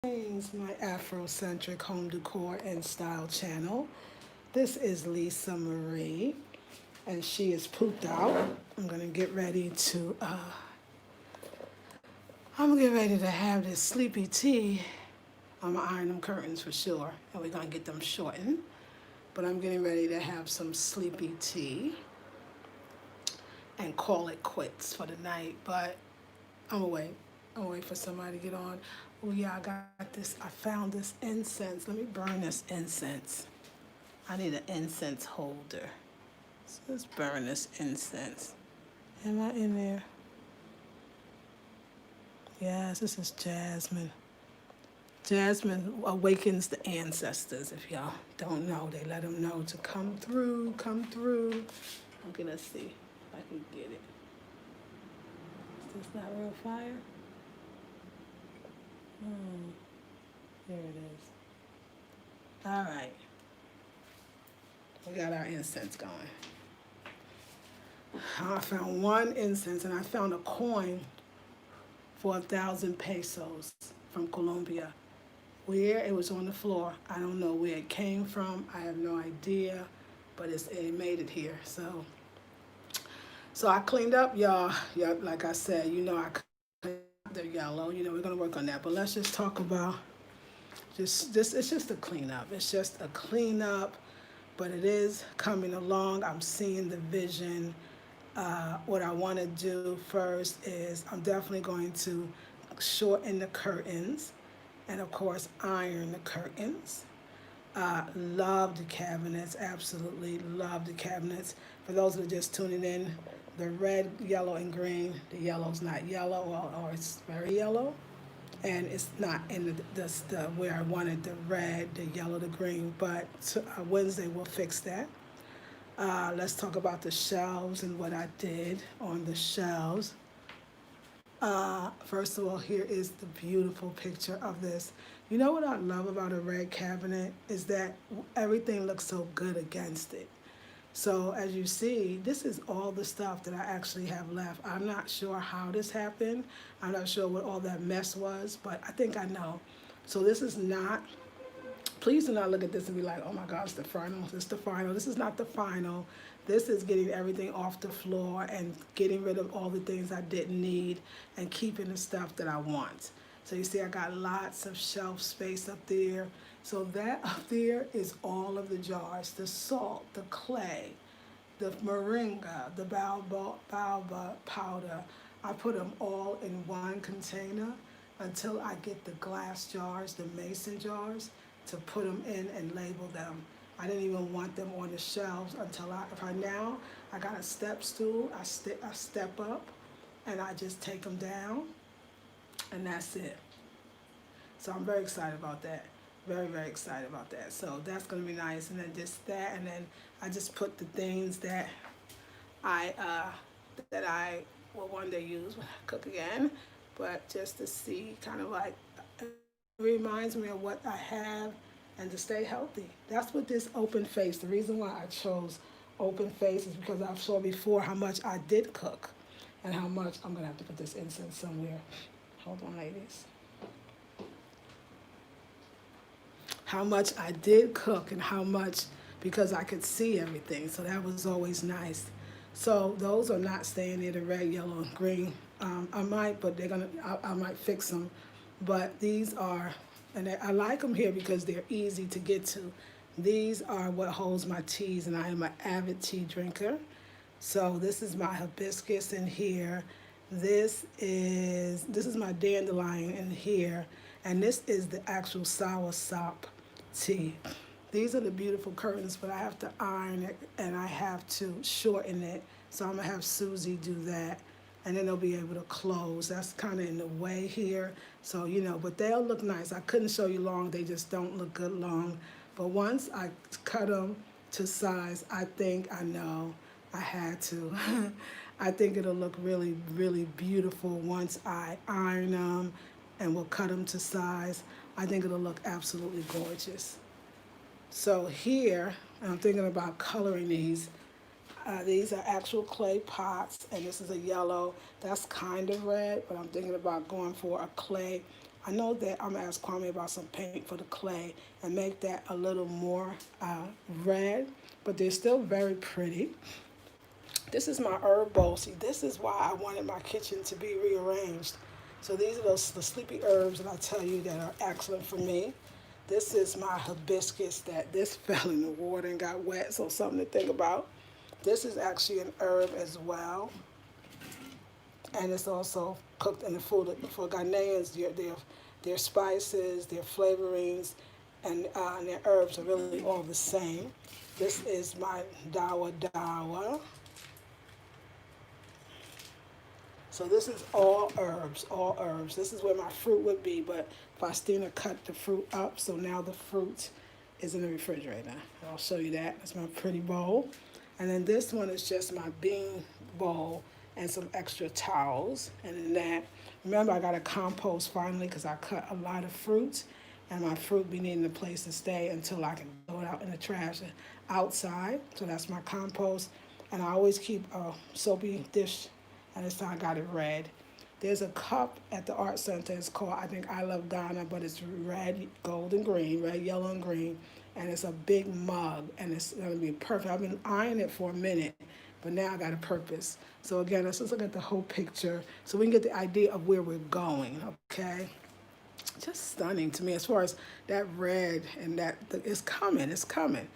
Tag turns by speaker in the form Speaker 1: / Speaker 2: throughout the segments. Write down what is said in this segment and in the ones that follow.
Speaker 1: Greetings, my Afrocentric home decor and style channel. This is Lisa Marie, and she is pooped out. I'm gonna get ready to. I'm gonna get ready to have this sleepy tea. I'm gonna iron them curtains for sure, and we're gonna get them shortened. But I'm getting ready to have some sleepy tea and call it quits for the night. But I'm gonna wait. I'm gonna wait for somebody to get on. Oh yeah, I got this. I found this incense. Let me burn this incense. I need an incense holder. So let's burn this incense. Am I in there? Yes, this is jasmine. Jasmine awakens the ancestors. If y'all don't know, they let them know to come through, come through. Okay, let's see if I can get it. Is this not real fire? There it is. All right. We got our incense going. I found one incense and I found a coin for 1,000 pesos from Colombia. Where it was on the floor. I don't know where it came from. I have no idea, but it made it here. So I cleaned up, y'all. Yeah, like I said, I cleaned up the yellow. We're gonna work on that. But let's just talk about just it's just a cleanup. It's just a cleanup, but it is coming along. I'm seeing the vision. What I want to do first is I'm definitely going to shorten the curtains and of course iron the curtains. Love the cabinets, absolutely love the cabinets. For those who are just tuning in, the red, yellow, and green, the yellow's not yellow or it's very yellow. And it's not in the where I wanted the red, the yellow, the green, but Wednesday we'll fix that. Let's talk about the shelves and what I did on the shelves. First of all, here is the beautiful picture of this. You know what I love about a red cabinet is that everything looks so good against it. So as you see, this is all the stuff that I actually have left. I'm not sure how this happened. I'm not sure what all that mess was, but I think I know. So this is not, please do not look at this and be like, oh my gosh, the final, this is the final. This is not the final. This is getting everything off the floor and getting rid of all the things I didn't need and keeping the stuff that I want. So you see I got lots of shelf space up there. So that up there is all of the jars, the salt, the clay, the moringa, the baobab powder. I put them all in one container until I get the glass jars, the mason jars, to put them in and label them. I didn't even want them on the shelves until now I got a step stool. I step up and I just take them down and that's it. So I'm very excited about that. Very, very excited about that. So that's gonna be nice. And then just that, and then I just put the things that I will one day use when I cook again. But just to see kind of like, it reminds me of what I have and to stay healthy. That's what this open face, the reason why I chose open face is because I've saw before how much I did cook and how much, I'm gonna have to put this incense somewhere. Hold on, ladies. How much I did cook and how much, because I could see everything. So that was always nice. So those are not staying there, the red, yellow, and green. I might, but I might fix them. But these are, and I like them here because they're easy to get to. These are what holds my teas, and I am an avid tea drinker. So this is my hibiscus in here. This is my dandelion in here, and this is the actual sour sop tea. These are the beautiful curtains, but I have to iron it and I have to shorten it. So I'm gonna have Susie do that, and then they'll be able to close. That's kind of in the way here. So, but they'll look nice. I couldn't show you long, they just don't look good long. But once I cut them to size, I think I know I had to. I think it'll look really, really beautiful once I iron them and we'll cut them to size. I think it'll look absolutely gorgeous. So here, I'm thinking about coloring these. These are actual clay pots, and this is a yellow. That's kind of red, but I'm thinking about going for a clay. I know that I'm going to ask Kwame about some paint for the clay and make that a little more red, but they're still very pretty. This is my herb bowl. See, this is why I wanted my kitchen to be rearranged. So these are the sleepy herbs that I tell you that are excellent for me. This is my hibiscus that this fell in the water and got wet, so something to think about. This is actually an herb as well. And it's also cooked in the food. For Ghanaians, their spices, their flavorings, and their herbs are really all the same. This is my dawa dawa. So this is all herbs, all herbs. This is where my fruit would be, but Faustina cut the fruit up, so now the fruit is in the refrigerator. I'll show you that. That's my pretty bowl. And then this one is just my bean bowl and some extra towels. And in that, remember I got to compost finally because I cut a lot of fruit, and my fruit be needing a place to stay until I can throw it out in the trash outside. So that's my compost. And I always keep a soapy dish, and this time I got it red. There's a cup at the art center. It's called, I think, I Love Ghana, but it's red, gold, and green, red, yellow, and green. And it's a big mug, and it's going to be perfect. I've been eyeing it for a minute, but now I got a purpose. So again, let's just look at the whole picture so we can get the idea of where we're going, okay? Just stunning to me as far as that red and it's coming, it's coming.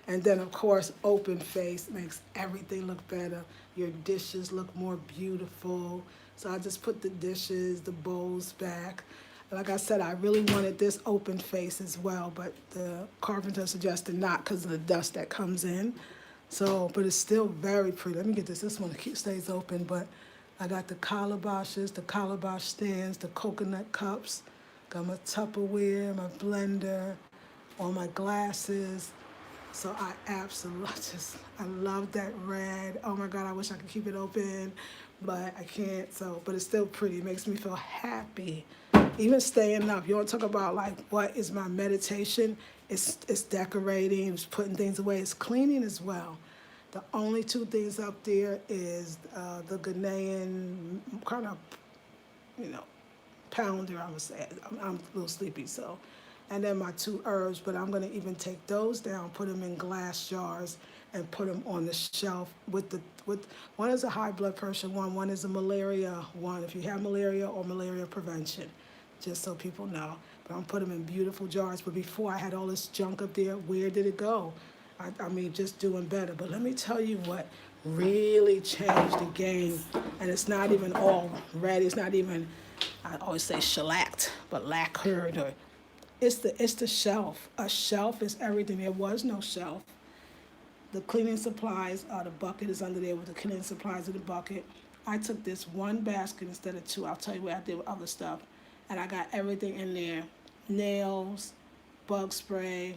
Speaker 1: And then, of course, open face makes everything look better. Your dishes look more beautiful. So I just put the dishes, the bowls back. Like I said, I really wanted this open face as well, but the carpenter suggested not because of the dust that comes in. So, but it's still very pretty. Let me get this. This one stays open, but I got the calabashes, the calabash stands, the coconut cups, got my Tupperware, my blender, all my glasses. So I absolutely I love that red. Oh my God, I wish I could keep it open, but I can't. So, but it's still pretty. It makes me feel happy. Even staying up. You want to talk about like what is my meditation? It's decorating, it's putting things away, it's cleaning as well. The only two things up there is the Ghanaian kind of, pounder, I would say. I'm a little sleepy, so. And then my two herbs, but I'm going to even take those down, put them in glass jars, and put them on the shelf with one is a high blood pressure one is a malaria one, if you have malaria or malaria prevention, just so people know. But I'm putting them in beautiful jars. But before I had all this junk up there, where did it go? I mean, just doing better. But let me tell you what really changed the game. And it's not even all red. It's not even, I always say shellacked, but lacquered. Or it's the shelf. A shelf is everything. There was no shelf. The cleaning supplies, the bucket is under there with the cleaning supplies in the bucket. I took this one basket instead of two. I'll tell you what I did with other stuff. And I got everything in there. Nails, bug spray,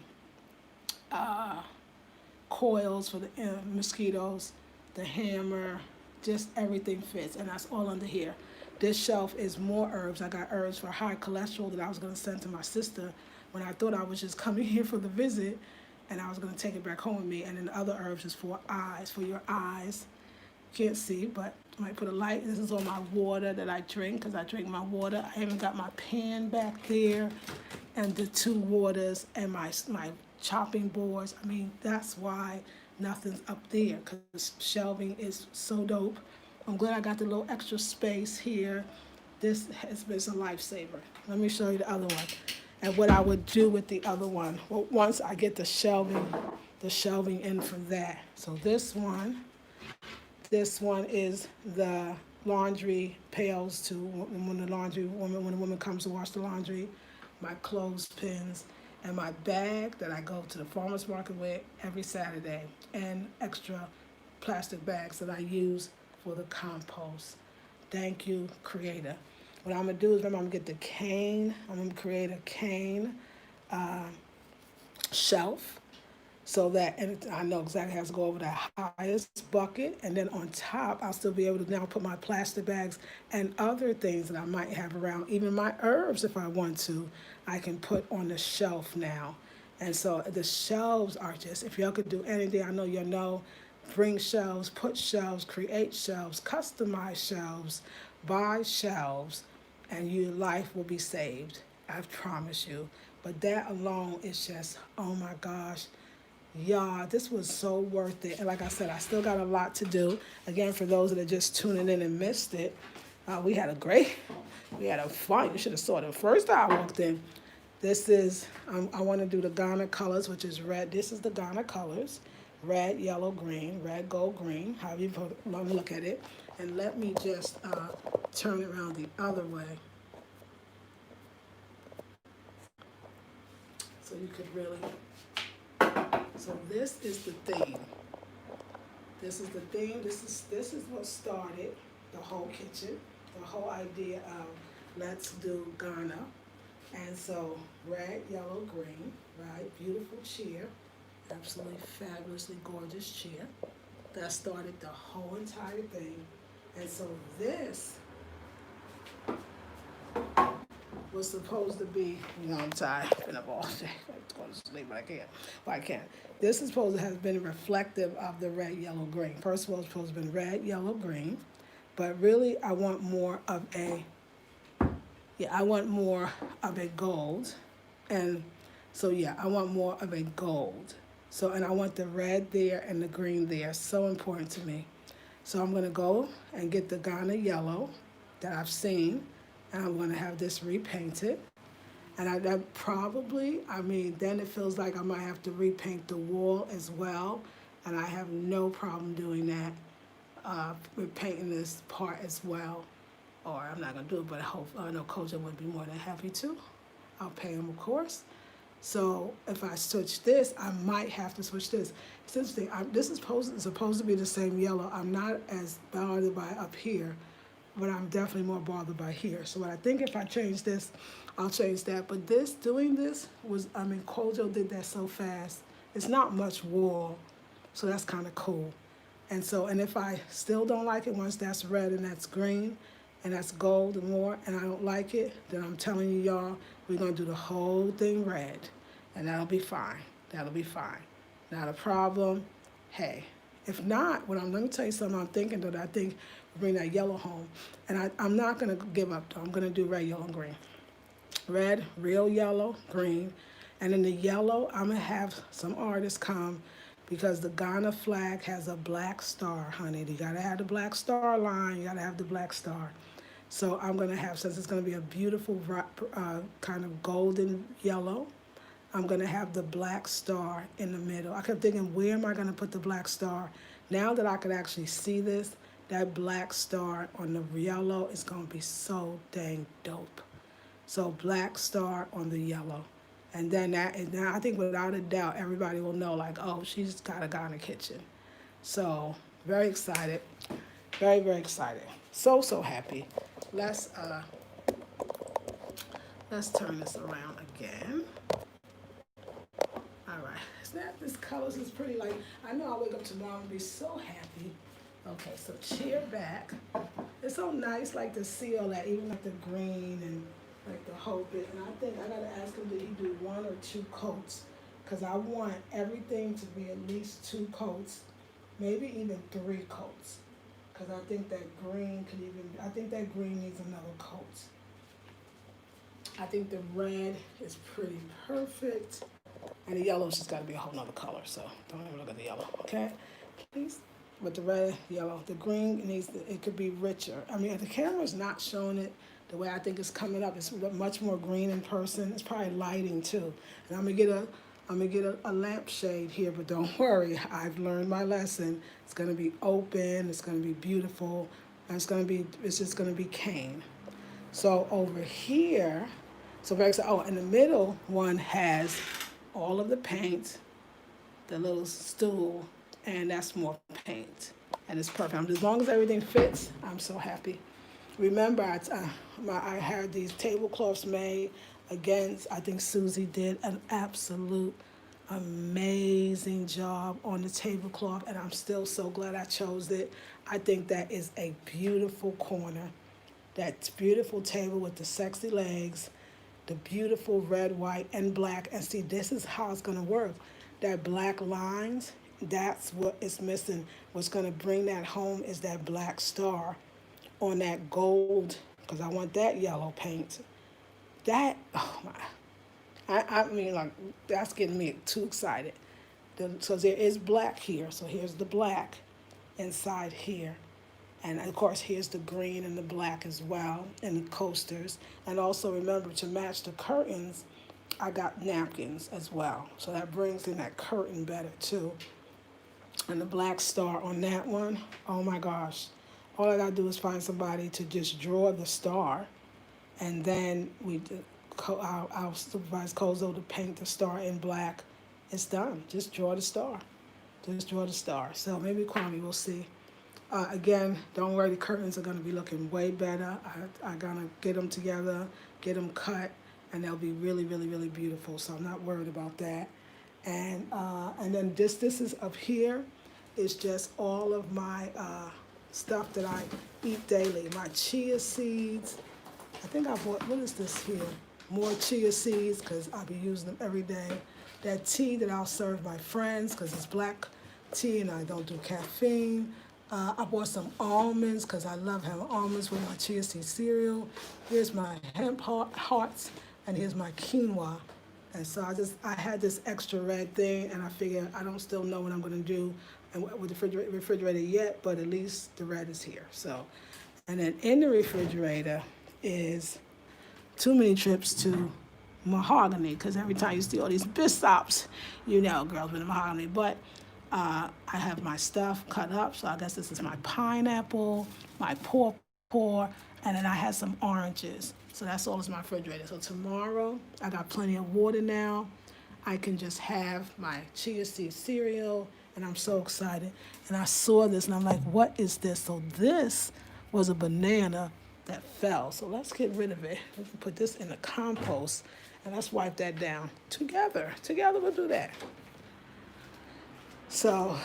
Speaker 1: coils for the mosquitoes, the hammer, just everything fits. And that's all under here. This shelf is more herbs. I got herbs for high cholesterol that I was going to send to my sister when I thought I was just coming here for the visit. And I was going to take it back home with me. And then the other herbs is for eyes, for your eyes. Can't see, but I might put a light. This is all my water that I drink because I drink my water. I even got my pan back there and the two waters and my chopping boards. I mean, that's why nothing's up there because shelving is so dope. I'm glad I got the little extra space here. This has been a lifesaver. Let me show you the other one and what I would do with the other one. Well, once I get the shelving in for that. So this one is the laundry pails to when the woman comes to wash the laundry, my clothespins, and my bag that I go to the farmer's market with every Saturday, and extra plastic bags that I use for the compost. Thank you, Creator. What I'm going to do is I'm going to get the cane. I'm going to create a cane shelf so that, and I know exactly how to go over the highest bucket, and then on top, I'll still be able to now put my plastic bags and other things that I might have around, even my herbs if I want to, I can put on the shelf now. And so the shelves are just, if y'all could do anything, I know you'll know, bring shelves, put shelves, create shelves, customize shelves, buy shelves. and your life will be saved. I promise you. But that alone is just, oh my gosh. Y'all, this was so worth it. And like I said, I still got a lot to do. Again, for those that are just tuning in and missed it, we had a fun. You should have saw it the first time I walked in. This is, I want to do the Ghana colors, which is red. This is the Ghana colors. Red, yellow, green, red, gold, green. However you want to look at it. And let me just turn it around the other way. So you could really, so this is the theme. This is the theme. This is what started the whole kitchen, the whole idea of let's do Ghana. And so red, yellow, green, right? Beautiful chair, absolutely fabulously gorgeous chair. That started the whole entire thing. And so this was supposed to be, I'm tired, I've been up all day. I'm going to sleep, but I can't. But I can't. This is supposed to have been reflective of the red, yellow, green. First of all, it's supposed to have been red, yellow, green. But really, I want more of a gold. And so, I want more of a gold. So, and I want the red there and the green there. So important to me. So I'm going to go and get the Ghana yellow that I've seen. And I'm going to have this repainted. And then it feels like I might have to repaint the wall as well. And I have no problem doing that, repainting this part as well. Or I'm not going to do it, but I know Koja would be more than happy to. I'll pay him, of course. So if I switch this, I might have to switch this. It's interesting. This is supposed to be the same yellow. I'm not as bothered by up here, but I'm definitely more bothered by here. So I think if I change this, I'll change that. But doing this was, Kojo did that so fast. It's not much wall, so that's kind of cool. And if I still don't like it, once that's red and that's green and that's gold and more, and I don't like it, then I'm telling you, y'all, we're going to do the whole thing red. And that'll be fine. That'll be fine. Not a problem. Hey, if not, let me tell you something I'm thinking, though, that I think will bring that yellow home. And I'm not going to give up, though. I'm going to do red, yellow, and green. Red, real yellow, green. And in the yellow, I'm going to have some artists come because the Ghana flag has a black star, honey. You got to have the black star line. You got to have the black star. So I'm going to have, since it's going to be a beautiful kind of golden yellow, I'm going to have the black star in the middle. I kept thinking, where am I going to put the black star? Now that I could actually see this, that black star on the yellow is going to be so dang dope. So black star on the yellow. And then now I think without a doubt, everybody will know, like, oh, she's got a Ghana kitchen. So very excited. Very, very excited. So happy. Let's turn this around again. All right. This colors is pretty light. I know I'll wake up tomorrow and be so happy. Okay, so chair back. It's so nice, like, to see all that, even like the green and like the whole bit. And I think I gotta ask him, did he do 1 or 2 coats? Because I want everything to be at least 2 coats, maybe even 3 coats. Because I think that green needs another coat. I think the red is pretty perfect. And the yellow's just got to be a whole nother color, so don't even look at the yellow, okay? Please. With the red, yellow. The green it could be richer. The camera's not showing it the way I think it's coming up. It's much more green in person. It's probably lighting too. And I'm gonna get a lampshade here, but don't worry. I've learned my lesson. It's gonna be open. It's gonna be beautiful, and it's just gonna be cane. So over here, and the middle one has all of the paint, the little stool, and that's more paint, and it's perfect. As long as everything fits, I'm so happy. Remember, I had these tablecloths made. Again, I think Susie did an absolute amazing job on the tablecloth, and I'm still so glad I chose it. I think that is a beautiful corner. That beautiful table with the sexy legs, the beautiful red, white, and black. And see, this is how it's going to work. That black lines, that's what is missing. What's going to bring that home is that black star on that gold because I want that yellow paint. That, oh my, I mean, like, that's getting me too excited. So there is black here. So here's the black inside here. And of course, here's the green and the black as well, and the coasters. And also remember, to match the curtains, I got napkins as well. So that brings in that curtain better too. And the black star on that one, oh my gosh. All I gotta do is find somebody to just draw the star, and then I'll supervise Kozo to paint the star in black. It's done. Just draw the star. Just draw the star. So maybe Kwame, we'll see. Again, don't worry, the curtains are going to be looking way better. I'm going to get them together, get them cut, and they'll be really, really, really beautiful. So I'm not worried about that. And then this is up here is just all of my stuff that I eat daily. My chia seeds. I think I bought, what is this here? More chia seeds, because I'll be using them every day. That tea that I'll serve my friends, because it's black tea and I don't do caffeine. I bought some almonds because I love having almonds with my chia seed cereal. Here's my hemp hearts, and here's my quinoa. And so I had this extra red thing, and I figured I don't still know what I'm going to do with the refrigerator yet, but at least the red is here. So, and then in the refrigerator is too many trips to mahogany, because every time you see all these bishops, you know, girls with the mahogany. But I have my stuff cut up, so I guess this is my pineapple, my pawpaw, and then I had some oranges. So that's all is my refrigerator. So tomorrow, I got plenty of water now. I can just have my chia seed cereal, and I'm so excited. And I saw this, and I'm like, what is this? So this was a banana that fell. So let's get rid of it. We can put this in the compost, and let's wipe that down together. Together we'll do that. So,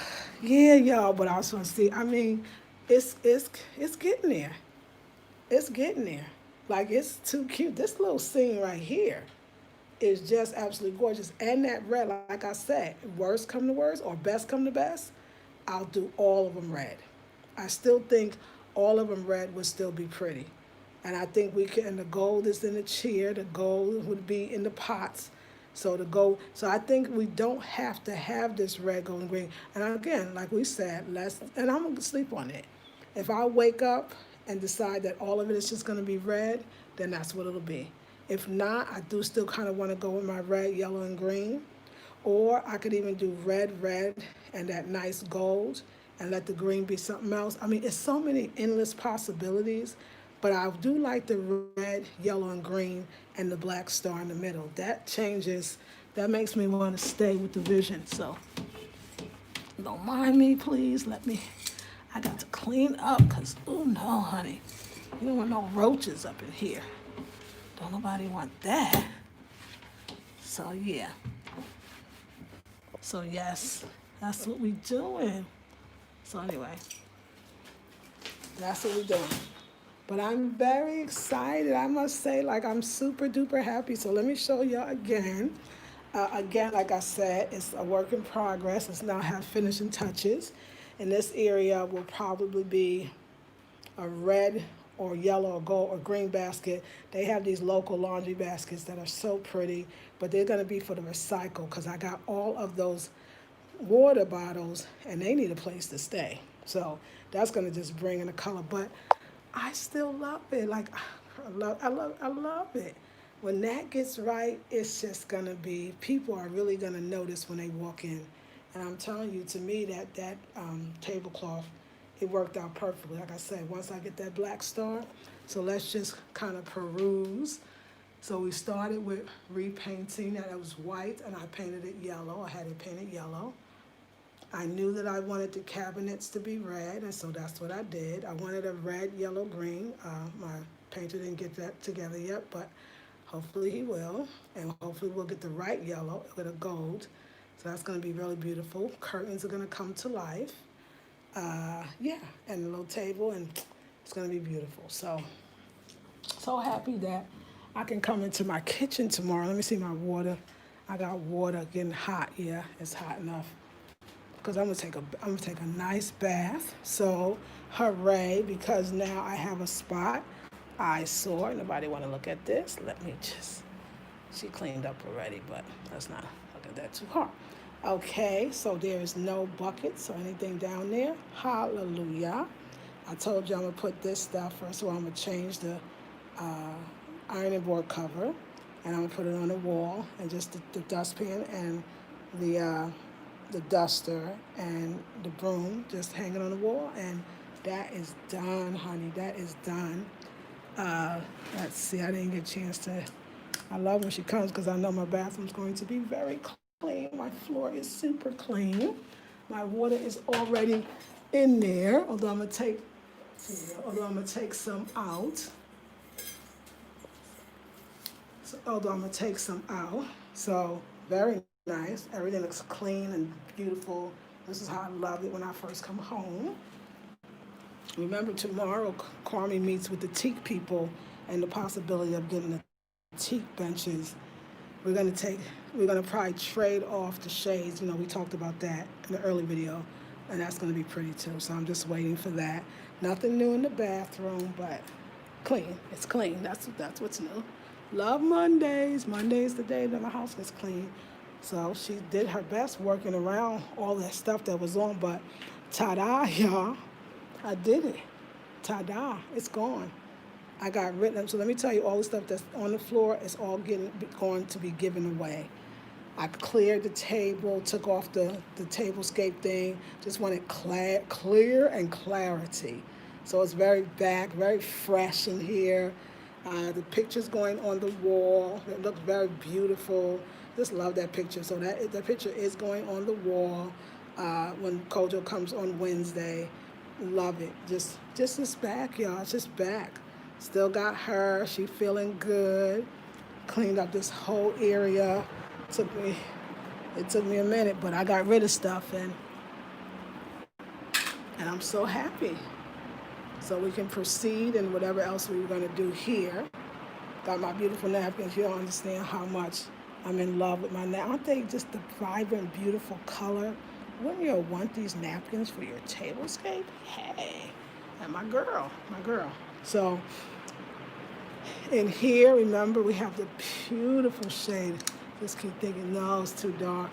Speaker 1: yeah, y'all, but I also want to see, I mean, it's getting there. It's getting there. Like, it's too cute. This little scene right here is just absolutely gorgeous. And that red, like I said, worst come to worst or best come to best, I'll do all of them red. I still think all of them red would still be pretty. And I think we can, and the gold is in the chair, the gold would be in the pots. So I think we don't have to have this red, gold, and green. And again, like we said, and I'm gonna sleep on it. If I wake up and decide that all of it is just gonna be red, then that's what it'll be. If not, I do still kind of want to go with my red, yellow, and green. Or I could even do red, and that nice gold, and let the green be something else. I mean, it's so many endless possibilities. But I do like the red, yellow, and green, and the black star in the middle. That changes, that makes me want to stay with the vision. So don't mind me, please. I got to clean up, because, oh no, honey. You don't want no roaches up in here. Don't nobody want that. So yeah. So yes, that's what we doing. So anyway, that's what we doing. But I'm very excited. I must say, like, I'm super duper happy. So let me show y'all again. Again, like I said, it's a work in progress. It's now have finishing touches. And this area will probably be a red or yellow or gold or green basket. They have these local laundry baskets that are so pretty, but they're going to be for the recycle, because I got all of those water bottles and they need a place to stay. So that's going to just bring in the color. But I still love it. Like, I love it. When that gets right, it's just gonna be, people are really gonna notice when they walk in. And I'm telling you, to me, that tablecloth, it worked out perfectly. Like I said, once I get that black star, so let's just kind of peruse. So we started with repainting that. It was white, and I painted it yellow. I had it painted yellow. I knew that I wanted the cabinets to be red, and so that's what I did. I wanted a red, yellow, green. My painter didn't get that together yet, but hopefully he will. And hopefully we'll get the right yellow with a gold. So that's going to be really beautiful. Curtains are going to come to life. Yeah, and a little table, and it's going to be beautiful. So happy that I can come into my kitchen tomorrow. Let me see my water. I got water getting hot. Yeah, it's hot enough. Because I'm gonna take a nice bath. So hooray, because now I have a spot. eyesore. Nobody want to look at this. Let me just, she cleaned up already, but let's not look at that too hard. Okay, so there's no buckets or anything down there. Hallelujah. I told you I'm going to put this stuff, first of all, I'm going to change the ironing board cover, and I'm going to put it on the wall, and just the dustpan and the duster and the broom just hanging on the wall, and that is done, honey. That is done. Let's see, I didn't get a chance to, I love when she comes because I know my bathroom's going to be very clean. My floor is super clean. My water is already in there, although I'm gonna take some out. So very nice. Everything looks clean and beautiful. This is how I love it when I first come home. Remember, tomorrow Kwame meets with the teak people and the possibility of getting the teak benches. We're gonna probably trade off the shades. You know, we talked about that in the early video, and that's gonna be pretty too. So I'm just waiting for that. Nothing new in the bathroom, but clean. It's clean. That's what's new. Love Mondays. Monday's the day that my house gets clean. So she did her best working around all that stuff that was on, but ta-da, y'all. I did it. Ta-da, it's gone. I got rid of, so let me tell you, all the stuff that's on the floor is all going to be given away. I cleared the table, took off the tablescape thing, just wanted clear and clarity. So it's very very fresh in here. The picture's going on the wall. It looks very beautiful. Just love that picture. So that picture is going on the wall when Kojo comes on Wednesday. Love it. Just this back, y'all. It's just back. Still got her. She feeling good. Cleaned up this whole area. It took me a minute, but I got rid of stuff, and I'm so happy. So we can proceed in whatever else we were going to do here. Got my beautiful napkins. You don't understand how much I'm in love with my napkins. Aren't they just the vibrant, beautiful color? Wouldn't you want these napkins for your tablescape? Hey, and my girl. So in here, remember, we have the beautiful shade. Just keep thinking, no, it's too dark.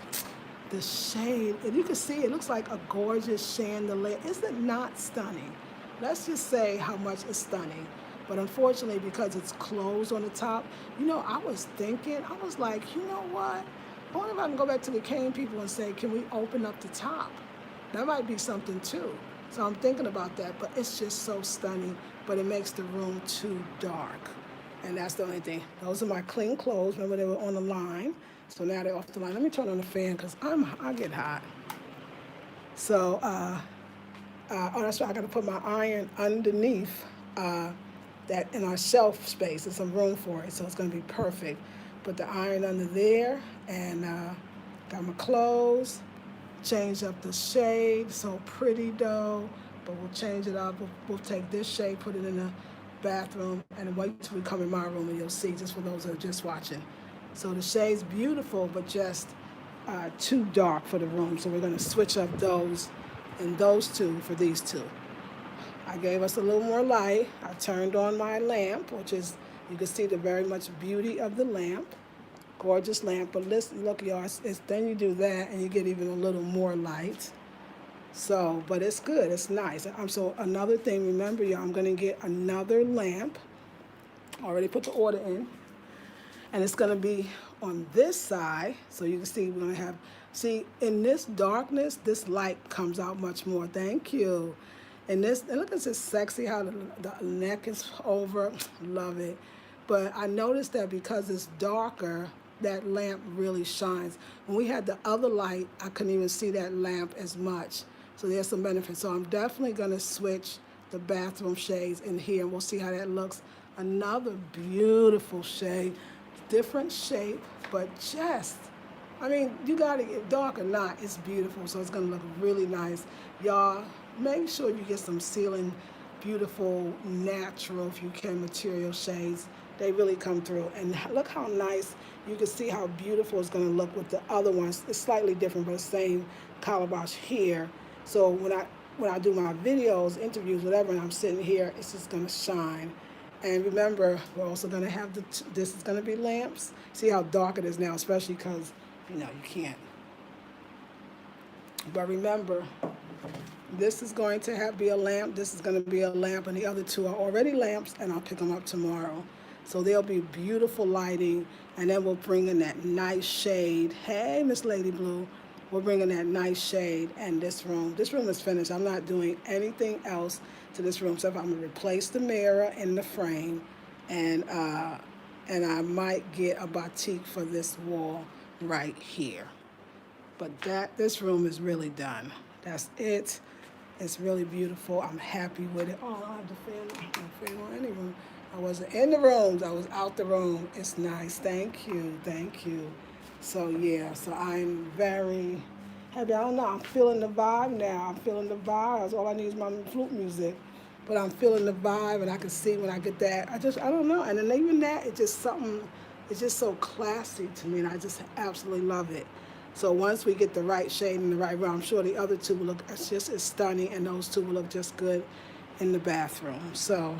Speaker 1: The shade, and you can see it looks like a gorgeous chandelier. Is it not stunning? Let's just say how much it's stunning. But unfortunately, because it's closed on the top, you know, I was like, you know what? I wonder if I can go back to the cane people and say, can we open up the top? That might be something too. So I'm thinking about that, but it's just so stunning, but it makes the room too dark. And that's the only thing. Those are my clean clothes. Remember, they were on the line. So now they're off the line. Let me turn on the fan because I get hot. So, oh, that's right. I got to put my iron underneath that in our shelf space. There's some room for it, so it's going to be perfect. Put the iron under there, and got my clothes. Change up the shade. So pretty though, but we'll change it up. We'll take this shade, put it in the bathroom, and wait till we come in my room and you'll see, just for those that are just watching. So the shade's beautiful, but just too dark for the room. So we're going to switch up those and those two for these two. I gave us a little more light. I turned on my lamp, which is, you can see the very much beauty of the lamp. Gorgeous lamp. But listen, look, y'all, then you do that and you get even a little more light. So, but it's good. It's nice. So another thing, remember, y'all, I'm going to get another lamp. Already put the order in. And it's going to be on this side. So you can see we're going to have, see, in this darkness, this light comes out much more. Thank you. And look at this sexy, how the neck is over. Love it. But I noticed that because it's darker, that lamp really shines. When we had the other light, I couldn't even see that lamp as much. So there's some benefits. So I'm definitely going to switch the bathroom shades in here, and we'll see how that looks. Another beautiful shade, different shape, but just, I mean, you got to get dark or not, it's beautiful. So it's going to look really nice. Y'all, make sure you get some ceiling, beautiful, natural, if you can, material shades. They really come through. And look how nice, you can see how beautiful it's going to look with the other ones. It's slightly different, but the same calabash here. So when I do my videos, interviews, whatever, and I'm sitting here, it's just going to shine. And remember, we're also going to have this is going to be lamps. See how dark it is now, especially because, you can't. But remember, this is going to be a lamp. This is going to be a lamp, and the other two are already lamps, and I'll pick them up tomorrow. So there'll be beautiful lighting, and then we'll bring in that nice shade. Hey, Miss Lady Blue, we're bringing that nice shade. And this room is finished. I'm not doing anything else to this room. So I'm gonna replace the mirror in the frame, and I might get a batik for this wall right here. But this room is really done. That's it. It's really beautiful. I'm happy with it. Oh, I have the fan on any room. I wasn't in the rooms. I was out the room. It's nice. Thank you. Thank you. So yeah. So I'm very happy. I don't know. I'm feeling the vibe now. I'm feeling the vibe. That's all I need is my flute music. But I'm feeling the vibe, and I can see when I get that. I don't know. And then even that, it's just something. It's just so classy to me, and I just absolutely love it. So once we get the right shade in the right room, I'm sure the other two will look just as stunning, and those two will look just good in the bathroom. So,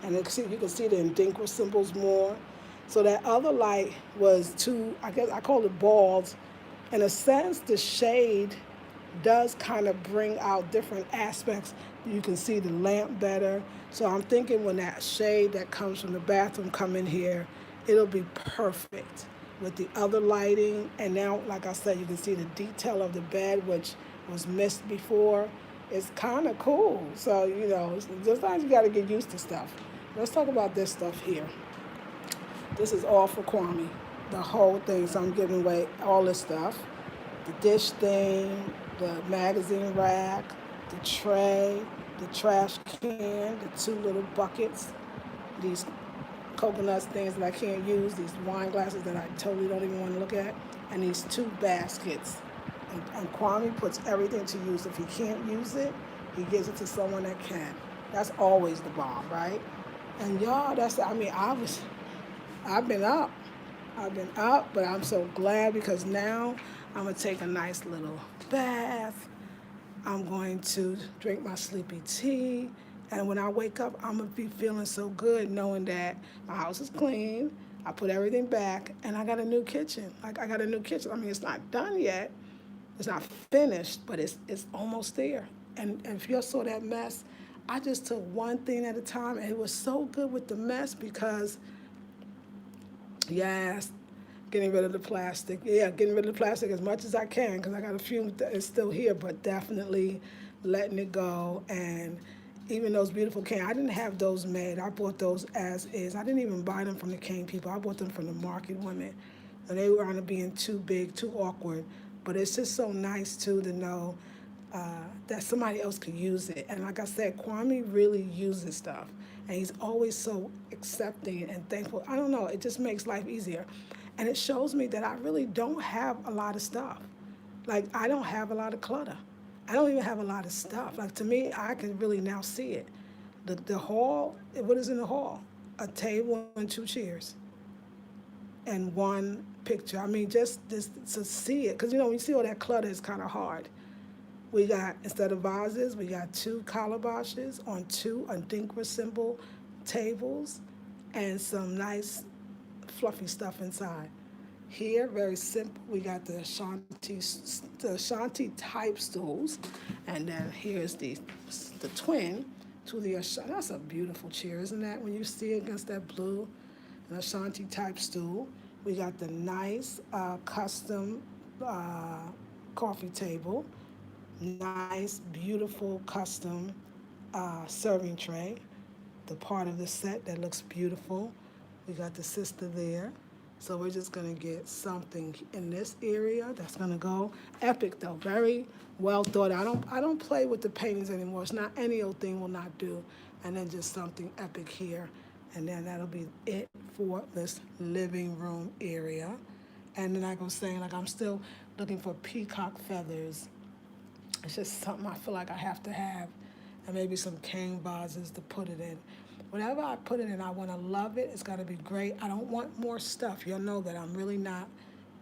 Speaker 1: and you can see the Indinkwa symbols more. So that other light was two, I guess I call it balls. In a sense, the shade does kind of bring out different aspects. You can see the lamp better. So I'm thinking when that shade that comes from the bathroom come in here, it'll be perfect with the other lighting. And now, like I said, you can see the detail of the bed, which was missed before. It's kind of cool. So, sometimes you got to get used to stuff. Let's talk about this stuff here. This is all for Kwame, the whole thing. So I'm giving away all this stuff. The dish thing, the magazine rack, the tray, the trash can, the two little buckets, these coconut things that I can't use, these wine glasses that I totally don't even want to look at, and these two baskets. And Kwame puts everything to use. If he can't use it, he gives it to someone that can. That's always the bomb, right? And y'all, I've been up. I've been up, but I'm so glad because now I'm going to take a nice little bath. I'm going to drink my sleepy tea. And when I wake up, I'm going to be feeling so good knowing that my house is clean. I put everything back, and I got a new kitchen. Like, I got a new kitchen. I mean, it's not done yet. It's not finished, but it's almost there. And if you saw that mess, I just took one thing at a time, and it was so good with the mess because, yes, getting rid of the plastic. Yeah, getting rid of the plastic as much as I can because I got a few that is still here, but definitely letting it go. And even those beautiful canes, I didn't have those made. I bought those as is. I didn't even buy them from the cane people. I bought them from the market women. And they were on being too big, too awkward. But it's just so nice, too, to know that somebody else could use it. And like I said, Kwame really uses stuff. And he's always so accepting and thankful. I don't know, it just makes life easier. And it shows me that I really don't have a lot of stuff. Like, I don't have a lot of clutter. I don't even have a lot of stuff. Like, to me, I can really now see it. The hall, what is in the hall? A table and two chairs and one picture. I mean, just to see it. Because, when you see all that clutter, it's kind of hard. We got, instead of vases, we got two calabashes on two Adinkra symbol tables and some nice fluffy stuff inside. Here, very simple, we got the Ashanti type stools, and then here's the twin to the Ashanti. That's a beautiful chair, isn't that? When you see it against that blue, an Ashanti type stool. We got the nice custom coffee table, nice, beautiful custom serving tray, the part of the set that looks beautiful. We got the sister there. So we're just gonna get something in this area that's gonna go epic though, very well thought. I don't play with the paintings anymore. It's not any old thing will not do. And then just something epic here. And then that'll be it for this living room area. And then like I was saying, like I'm still looking for peacock feathers. It's just something I feel like I have to have. And maybe some cane vases to put it in. Whatever I put it in, I want to love it. It's got to be great. I don't want more stuff. You'll know that I'm really not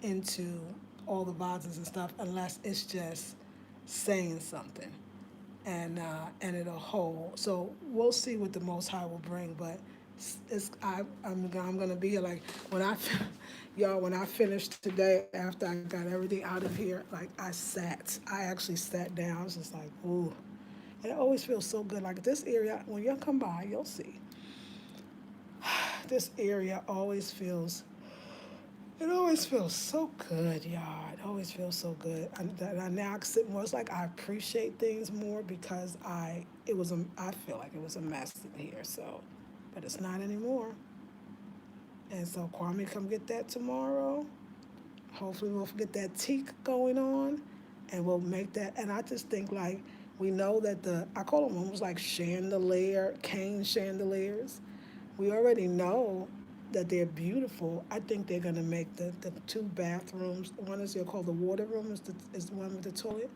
Speaker 1: into all the vases and stuff unless it's just saying something and it'll hold. So we'll see what the Most High will bring, but I'm gonna be here like when y'all, when I finished today after I got everything out of here, like I actually sat down. I was just like, ooh, and it always feels so good. Like this area, when y'all come by, you'll see. This area always feels, it always feels so good, y'all. It always feels so good. I now sit more. It's like I appreciate things more because I feel like it was a mess in here. So, but it's not anymore. And so Kwame come get that tomorrow. Hopefully we'll get that teak going on, and we'll make that. And I just think like we know that I call them almost like chandelier, cane chandeliers. We already know that they're beautiful. I think they're gonna make the two bathrooms. One is called the water room, is the one with the toilet,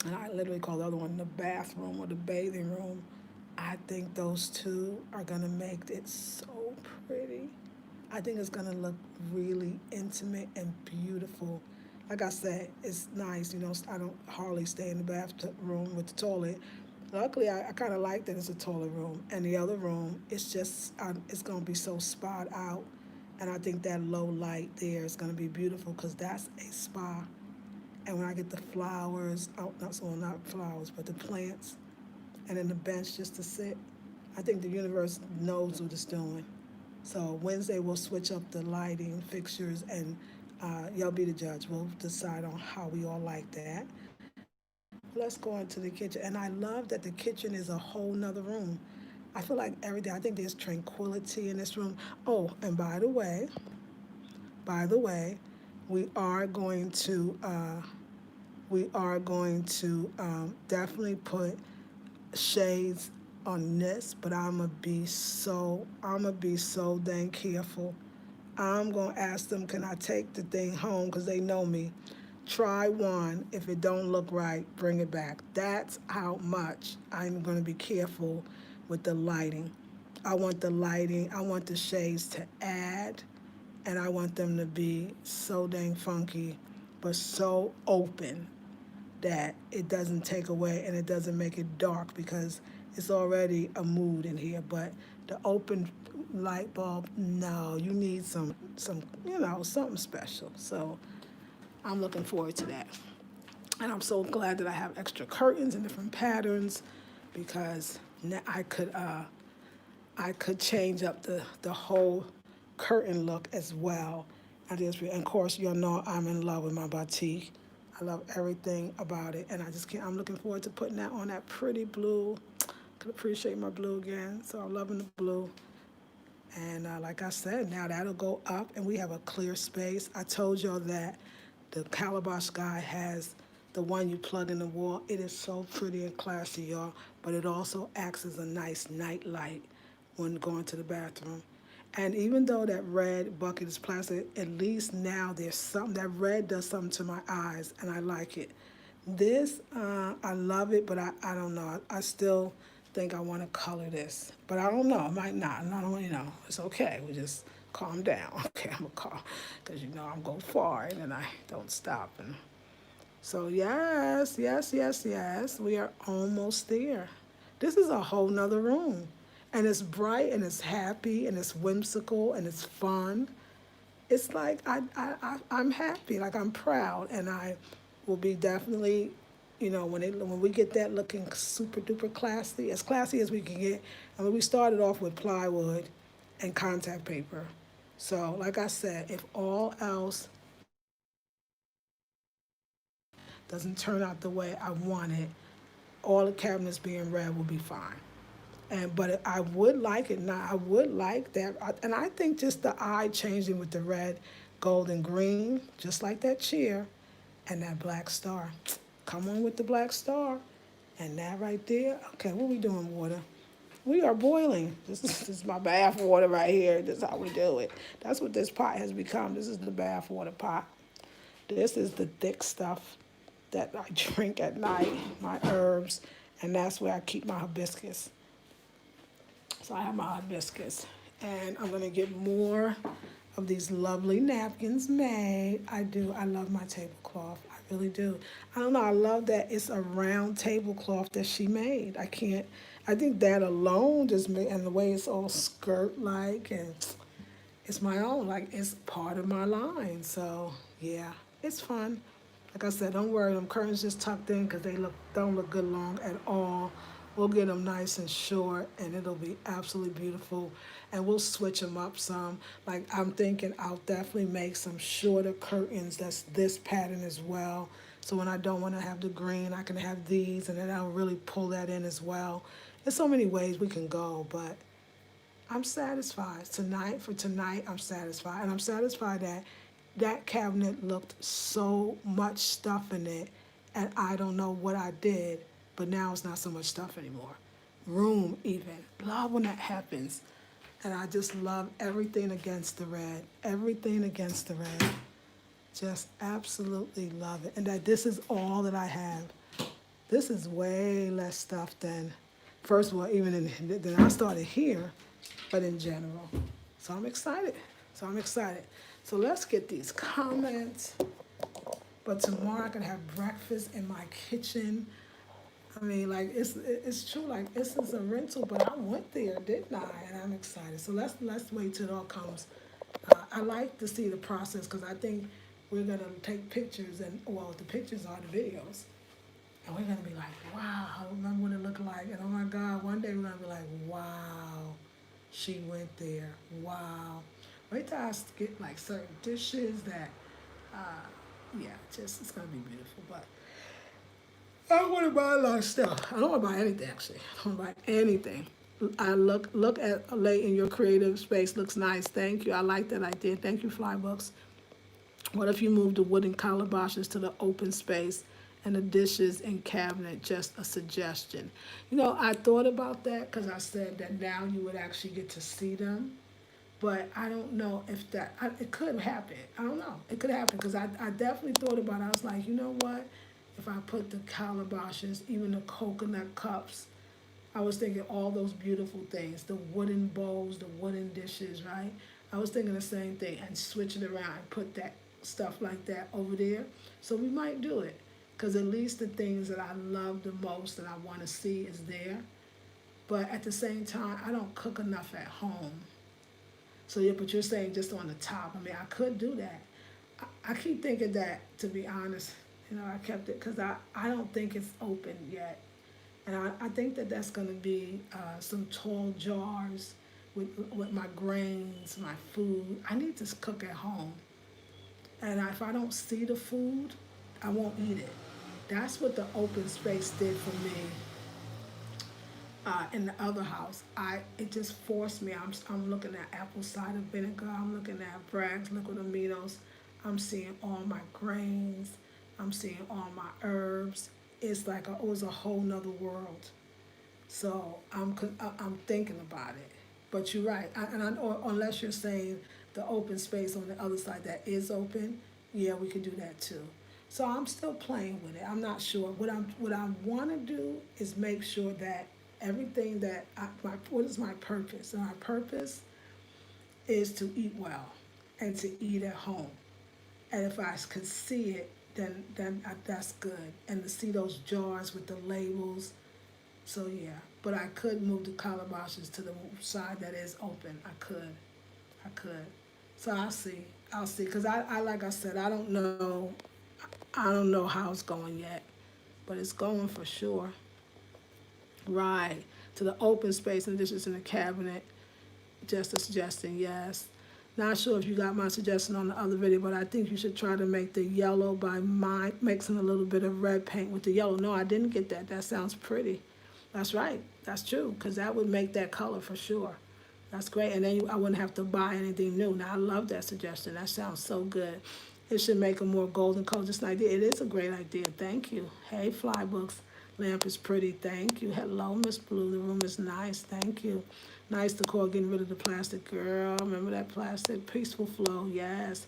Speaker 1: and I literally call the other one the bathroom or the bathing room. I think those two are gonna make it so pretty. I think it's gonna look really intimate and beautiful. Like I said, it's nice. I don't hardly stay in the bathroom with the toilet. Luckily, I kind of like that it's a toilet room, and the other room, it's gonna be so spot out, and I think that low light there is gonna be beautiful because that's a spa. And when I get the flowers, oh, not flowers, but the plants, and then the bench just to sit, I think the universe knows what it's doing. So Wednesday we'll switch up the lighting fixtures, and y'all be the judge. We'll decide on how we all like that. Let's go into the kitchen, and I love that the kitchen is a whole nother room. I feel like everything. I think there's tranquility in this room. Oh, and by the way, we are going to definitely put shades on this, but I'm gonna be so dang careful. I'm gonna ask them, can I take the thing home? Because they know me. Try one. If it don't look right, bring it back. That's how much I'm gonna be careful with the lighting. I want the lighting. I want the shades to add, and I want them to be so dang funky, but so open that it doesn't take away and it doesn't make it dark because it's already a mood in here. But the open light bulb, no, you need some something special. So I'm looking forward to that. And I'm so glad that I have extra curtains and different patterns because now I could change up the whole curtain look as well. And of course, you'll know I'm in love with my batik. I love everything about it, and I just can't. I'm looking forward to putting that on that pretty blue. Could appreciate my blue again, so I'm loving the blue. And like I said, now that'll go up, and we have a clear space. I told y'all that the calabash guy has the one you plug in the wall. It is so pretty and classy, y'all. But it also acts as a nice night light when going to the bathroom. And even though that red bucket is plastic, at least now there's something, that red does something to my eyes, and I like it. This, I love it, but I don't know. I still think I want to color this. But I don't know. I might not. And I don't, it's okay. We just calm down. Okay, I'm going to call. Because, I'm going far, and then I don't stop. And so, yes, yes, yes, yes. We are almost there. This is a whole nother room. And it's bright and it's happy and it's whimsical and it's fun. It's like I'm happy, like I'm proud, and I will be definitely, when we get that looking super duper classy as we can get. I mean, we started off with plywood and contact paper. So, like I said, if all else doesn't turn out the way I want it, all the cabinets being red will be fine. But I would like it now. I would like that, and I think just the eye changing with the red, gold, and green, just like that chair, and that black star. Come on with the black star, and that right there. Okay, what we doing, water? We are boiling. This is my bath water right here. This is how we do it. That's what this pot has become. This is the bath water pot. This is the thick stuff that I drink at night, my herbs, and that's where I keep my hibiscus. So I have my hibiscus, and I'm gonna get more of these lovely napkins made. I do. I love my tablecloth. I really do. I don't know. I love that it's a round tablecloth that she made. I can't. I think that alone just made, and the way it's all skirt like, and it's my own. Like it's part of my line. So yeah, it's fun. Like I said, don't worry. Them curtains just tucked in because they don't look good long at all. We'll get them nice and short, and it'll be absolutely beautiful. And we'll switch them up some. Like I'm thinking, I'll definitely make some shorter curtains that's this pattern as well. So when I don't want to have the green, I can have these, and then I'll really pull that in as well. There's so many ways we can go, but I'm satisfied. For tonight, I'm satisfied. And I'm satisfied that that cabinet looked so much stuff in it, and I don't know what I did, but now it's not so much stuff anymore. Room, even. Love when that happens. And I just love everything against the red. Everything against the red. Just absolutely love it. And that this is all that I have. This is way less stuff than, first of all, than I started here, but in general. So I'm excited. So let's get these comments. But tomorrow I can have breakfast in my kitchen. I mean, like it's true. Like this is a rental, but I went there, didn't I? And I'm excited. So let's wait till it all comes. I like to see the process because I think we're gonna take pictures, and well, the pictures are the videos, and we're gonna be like, wow, I remember what it looked like, and oh my God, one day we're gonna be like, wow, she went there, wow. Wait till I get like certain dishes that, yeah, just it's gonna be beautiful. But I don't want to buy a lot of stuff. I don't want to buy anything actually. I don't want to buy anything. I look at Lay in your creative space. Looks nice. Thank you. I like that idea. Thank you, Flybooks. What if you move the wooden calabashes to the open space and the dishes and cabinet? Just a suggestion. You know, I thought about that because I said that now you would actually get to see them. But I don't know if it could happen. I don't know. It could happen because I definitely thought about it. I was like, you know what? If I put the calabashes, even the coconut cups, I was thinking all those beautiful things, the wooden bowls, the wooden dishes, right? I was thinking the same thing and switch it around and put that stuff like that over there. So we might do it because at least the things that I love the most that I want to see is there. But at the same time, I don't cook enough at home. So yeah, but you're saying just on the top. I mean, I could do that. I keep thinking that, to be honest, you know, I kept it because I don't think it's open yet. And I think that that's going to be some tall jars with my grains, my food. I need to cook at home. And if I don't see the food, I won't eat it. That's what the open space did for me in the other house. It just forced me. I'm looking at apple cider vinegar. I'm looking at Bragg's liquid aminos. I'm seeing all my grains. I'm seeing all my herbs. It's like it was a whole nother world. So I'm thinking about it. But you're right. Unless you're saying the open space on the other side that is open, yeah, we could do that too. So I'm still playing with it. I'm not sure. What I want to do is make sure that everything that what is my purpose? And my purpose is to eat well and to eat at home. And if I could see it, then that's good. And to see those jars with the labels. So yeah, but I could move the calabashes to the side that is open. I could. So I'll see. Cause I like I said, I don't know how it's going yet, but it's going for sure. Right. To the open space and dishes in the cabinet. Just a suggestion, yes. Not sure if you got my suggestion on the other video, but I think you should try to make the yellow by mixing a little bit of red paint with the yellow. No, I didn't get that. That sounds pretty. That's right. That's true, because that would make that color for sure. That's great. And then I wouldn't have to buy anything new. Now, I love that suggestion. That sounds so good. It should make a more golden color. Just an idea. It is a great idea. Thank you. Hey, Flybooks. Lamp is pretty. Thank you. Hello, Miss Blue. The room is nice. Thank you. Nice decor, getting rid of the plastic. Girl, remember that plastic? Peaceful flow. Yes.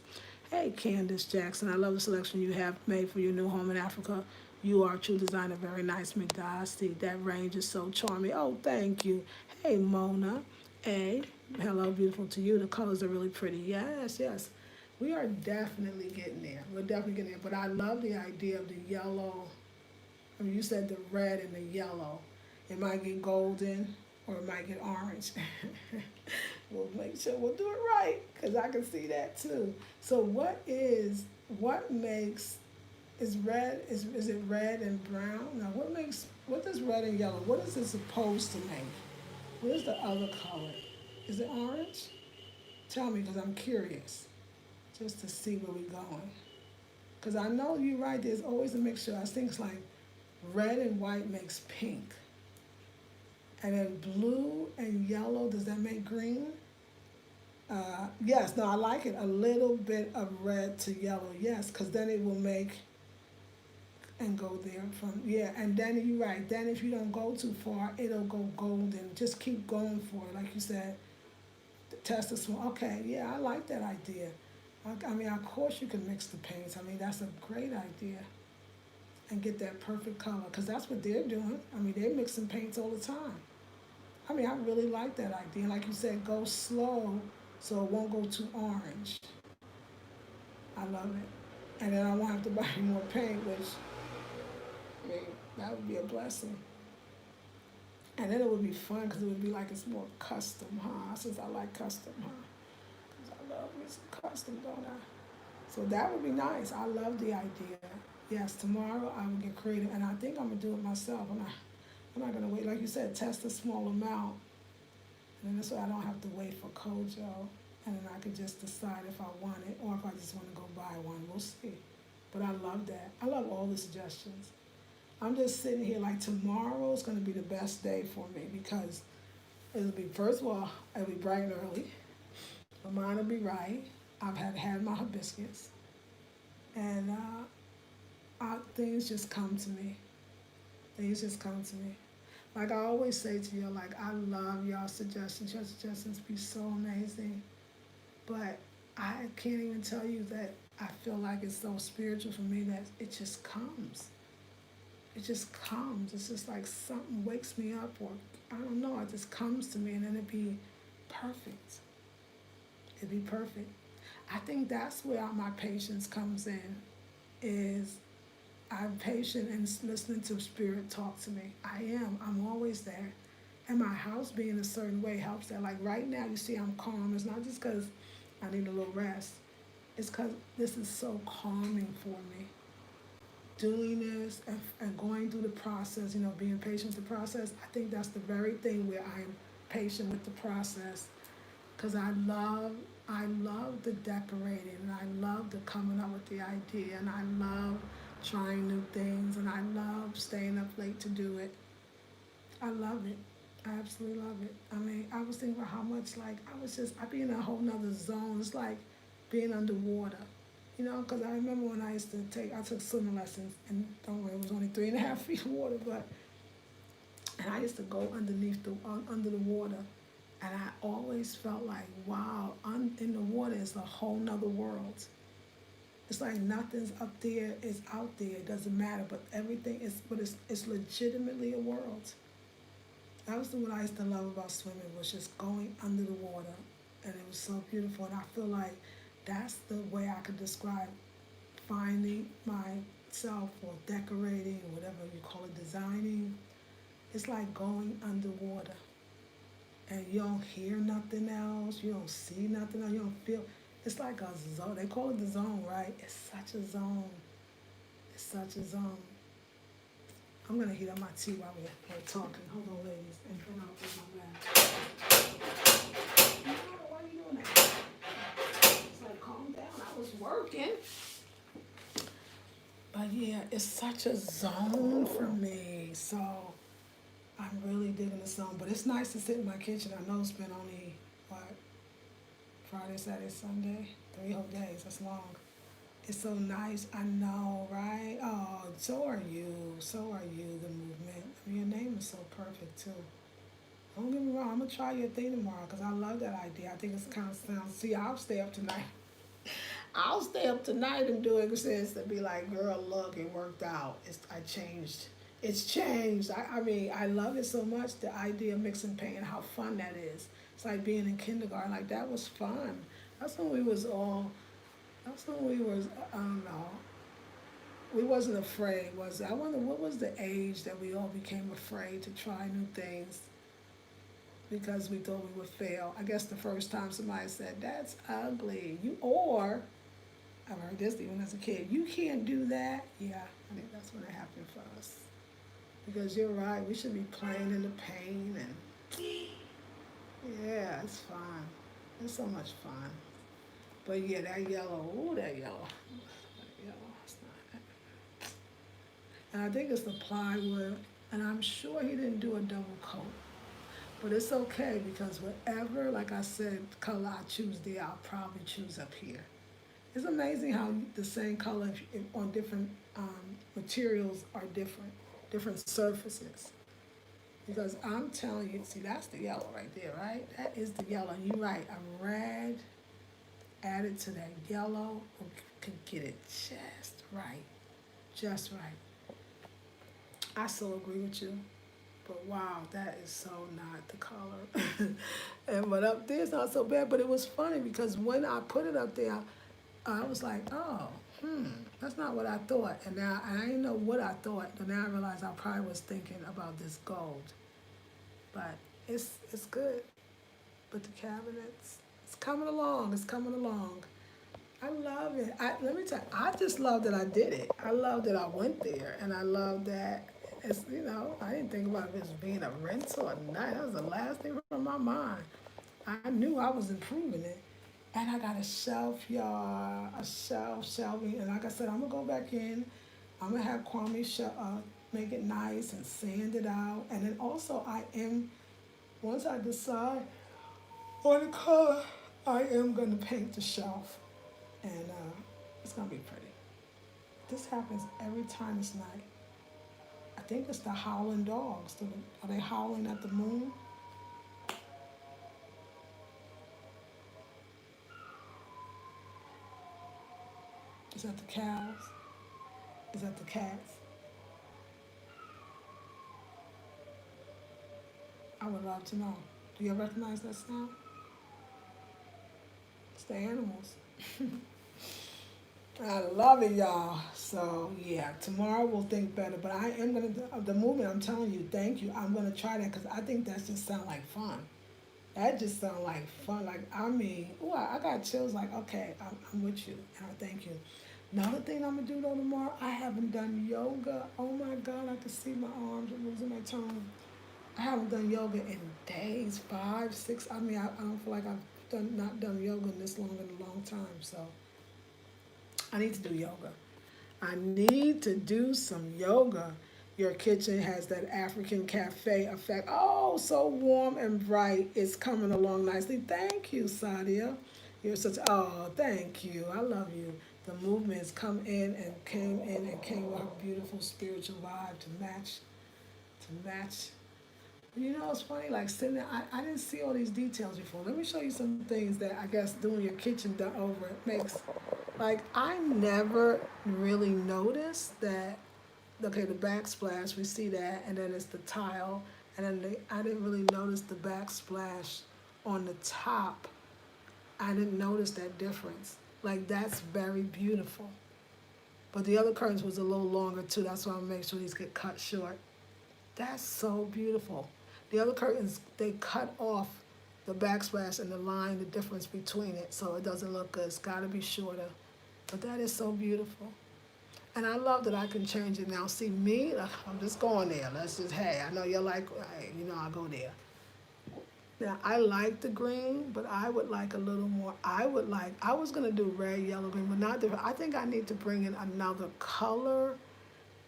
Speaker 1: Hey, Candace Jackson. I love the selection you have made for your new home in Africa. You are a true designer. Very nice, McDusty. That range is so charming. Oh, thank you. Hey, Mona. Hey, Hello, beautiful to you. The colors are really pretty. Yes, yes. We are definitely getting there. We're definitely getting there. But I love the idea of the yellow. I mean, you said the red and the yellow. It might get golden or it might get orange. We'll make sure we'll do it right because I can see that too. So what makes, is it red and brown? Now what does red and yellow, what is it supposed to make? What is the other color? Is it orange? Tell me because I'm curious just to see where we're going. Because I know you're right, there's always a mixture. I think it's like red and white makes pink. And then blue and yellow, does that make green? Yes, no, I like it. A little bit of red to yellow, yes, because then it will make and go there from, yeah, and then you're right. Then if you don't go too far, it'll go golden. Just keep going for it, like you said. Test the small. Okay, yeah, I like that idea. I mean, of course you can mix the paints. I mean, that's a great idea. And get that perfect color, because that's what they're doing. I mean, they're mixing paints all the time. I mean, I really like that idea. Like you said, go slow so it won't go too orange. I love it. And then I won't have to buy more paint, which, I mean, that would be a blessing. And then it would be fun because it would be like it's more custom, huh? Since I like custom, huh? Because I love me some custom, don't I? So that would be nice. I love the idea. Yes, tomorrow I will get creative, and I think I'm gonna do it myself. I'm not gonna wait. Like you said, test a small amount, and then this way I don't have to wait for Kojo, and then I can just decide if I want it or if I just want to go buy one. We'll see. But I love that. I love all the suggestions. I'm just sitting here like tomorrow is gonna be the best day for me because it'll be, first of all, it'll be bright and early. My mind will be right. I've had my hibiscus, and things just come to me. Things just come to me. Like I always say to you, like I love y'all suggestions. Your suggestions be so amazing, but I can't even tell you that I feel like it's so spiritual for me that it just comes. It just comes. It's just like something wakes me up, or I don't know. It just comes to me, and then it'd be perfect. It'd be perfect. I think that's where my patience comes in. Is I'm patient and listening to spirit talk to me. I am. I'm always there. And my house being a certain way helps that. Like right now, you see I'm calm. It's not just because I need a little rest. It's because this is so calming for me. Doing this and going through the process, being patient with the process, I think that's the very thing where I'm patient with the process. Because I love the decorating, and I love the coming up with the idea, and I love trying new things, and I love staying up late to do it. I love it. I absolutely love it. I mean, I was thinking about how much, like, I be in a whole nother zone. It's like being underwater, because I remember when I took swimming lessons, and don't worry, it was only 3.5 feet of water, and I used to go under the water, and I always felt like, wow, in the water is a whole nother world. It's like nothing's up there is out there. It doesn't matter, but everything is, but it's legitimately a world. That was what I used to love about swimming, was just going under the water, and it was so beautiful. And I feel like that's the way I could describe finding myself, or decorating, or whatever you call it, designing. It's like going underwater, and you don't hear nothing else, you don't see nothing else, you don't feel. It's like a zone. They call it the zone, right? It's such a zone. It's such a zone. I'm gonna heat up my tea while we're talking. Hold on, ladies, and then I'll get my bag. No, why are you doing that? It's like, calm down. I was working. But yeah, it's such a zone for me. So I'm really digging the zone. But it's nice to sit in my kitchen. I know it's been only, what, Friday, Saturday, Sunday, 3 whole days. That's long. It's so nice. I know, right? Oh, so are you. So are you, the movement. I mean, your name is so perfect, too. Don't get me wrong. I'm going to try your thing tomorrow because I love that idea. I think it's kind of sounds. See, I'll stay up tonight. I'll stay up tonight and do exercise and be like, girl, look, it worked out. I changed. It's changed. I mean, I love it so much, the idea of mixing paint and how fun that is. It's like being in kindergarten. Like that was fun. That's when we was all. That's when we was. I don't know. We wasn't afraid, was it? I wonder what was the age that we all became afraid to try new things because we thought we would fail. I guess the first time somebody said, "That's ugly," or I've heard this even as a kid, "You can't do that." Yeah, I think that's when it happened for us. Because you're right, we should be playing in the pain and yeah, it's fun. It's so much fun. But yeah, that yellow, ooh, that yellow. That yellow, it's not. And I think it's the plywood, and I'm sure he didn't do a double coat. But it's okay because whatever, like I said, color I choose there, I'll probably choose up here. It's amazing how the same color on different materials are different, different surfaces. Because I'm telling you, see, that's the yellow right there, right? That is the yellow. You're right. A red added to that yellow could get it just right. Just right. I so agree with you. But wow, that is so not the color. And but up there it's not so bad. But it was funny because when I put it up there, I was like, oh, that's not what I thought. And now and I didn't know what I thought, but now I realize I probably was thinking about this gold. But it's good. But the cabinets, it's coming along. It's coming along. I love it. Let me tell you, I just love that I did it. I love that I went there, and I love that it's I didn't think about it as being a rental or not. That was the last thing from my mind. I knew I was improving it, and I got a shelf, y'all, a shelving, and like I said, I'm gonna go back in. I'm gonna have Kwame make it nice and sand it out, and then also I am once I decide on the color, I am gonna paint the shelf, and it's gonna be pretty. This happens every time it's night. I think it's the howling dogs. Are they howling at the moon? Is that the cows? Is that the cats? I would love to know. Do you recognize that sound? It's the animals. I love it, y'all. So yeah, tomorrow we'll think better. But I am gonna the movement. I'm telling you, thank you. I'm gonna try that because I think that just sound like fun. That just sound like fun. Like I mean, ooh, I got chills. Like okay, I'm with you. And I thank you. Another thing I'm gonna do though tomorrow. I haven't done yoga. Oh my God, I can see my arms. I'm losing my tone. I haven't done yoga in days, 5, 6. I mean, I don't feel like I've not done yoga in this long in a long time. So I need to do yoga. I need to do some yoga. Your kitchen has that African cafe effect. Oh, so warm and bright. It's coming along nicely. Thank you, Sadia. You're such, oh, thank you. I love you. The movement has come in and came with a beautiful spiritual vibe to match. It's funny, like sitting there, I didn't see all these details before. Let me show you some things that I guess doing your kitchen done over makes. Like, I never really noticed that, okay, the backsplash, we see that, and then it's the tile, and then I didn't really notice the backsplash on the top. I didn't notice that difference. Like, that's very beautiful. But the other curtains was a little longer too. That's why I'm make sure these get cut short. That's so beautiful. The other curtains, they cut off the backsplash and the line, the difference between it, so it doesn't look good. It's gotta be shorter. But that is so beautiful. And I love that I can change it now. See me, I'm just going there. Let's just, hey, I know you're like, hey, I'll go there. Now, I like the green, but I would like a little more. I was gonna do red, yellow, green, but not different. I think I need to bring in another color,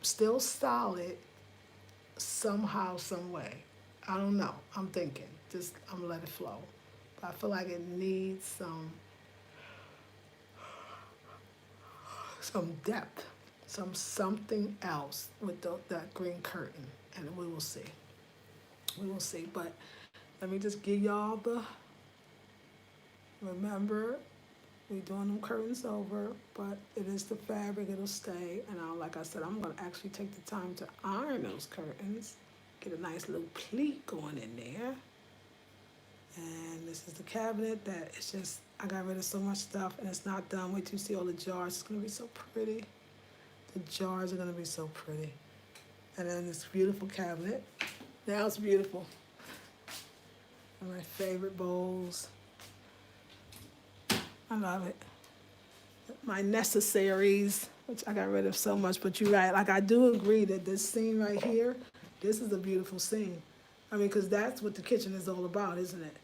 Speaker 1: still solid, somehow, some way. I don't know. I'm thinking. Just I'm gonna let it flow. But I feel like it needs some depth, something else with that green curtain, and we will see. We will see. But let me just give y'all the remember. We're doing them curtains over, but it is the fabric. It'll stay, and like I said, I'm gonna actually take the time to iron those curtains. Get a nice little pleat going in there. And this is the cabinet that it's just, I got rid of so much stuff and it's not done. Wait till you see all the jars. It's gonna be so pretty. The jars are gonna be so pretty. And then this beautiful cabinet. Now it's beautiful. And my favorite bowls. I love it. My necessaries, which I got rid of so much, but you're right. Like, I do agree that this scene right here, this is a beautiful scene. I mean, because that's what the kitchen is all about, isn't it?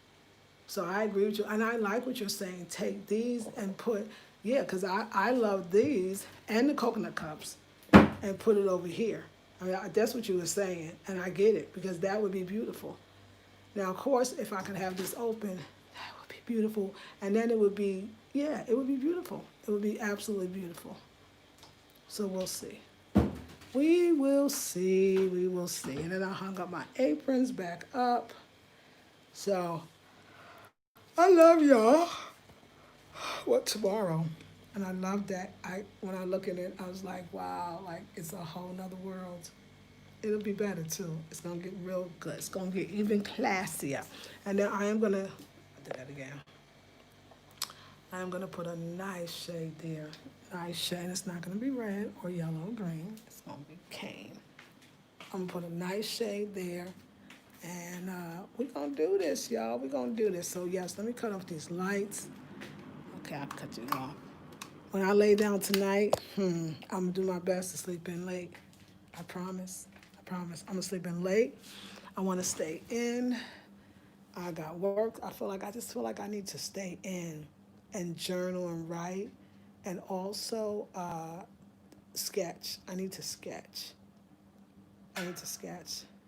Speaker 1: So I agree with you. And I like what you're saying. Take these and put, yeah, because I love these and the coconut cups and put it over here. I mean, that's what you were saying. And I get it, because that would be beautiful. Now, of course, if I could have this open, that would be beautiful. And then it would be, yeah, it would be beautiful. It would be absolutely beautiful. So we'll see. We will see. We will see. And then I hung up my aprons back up. So I love y'all. What, tomorrow? And I love that. When I look at it, I was like, wow, like it's a whole nother world. It'll be better too. It's gonna get real good. It's gonna get even classier. And then I am gonna, I did that again. I am gonna put a nice shade there. Nice shade. It's not gonna be red or yellow or green. It's gonna be cane. I'm gonna put a nice shade there. And we're gonna do this, y'all. We're gonna do this. So yes, let me cut off these lights. Okay, I'll cut you off. When I lay down tonight, I'm gonna do my best to sleep in late. I promise. I promise. I'm gonna sleep in late. I wanna stay in. I got work. I just feel like I need to stay in and journal and write and also sketch. I need to sketch.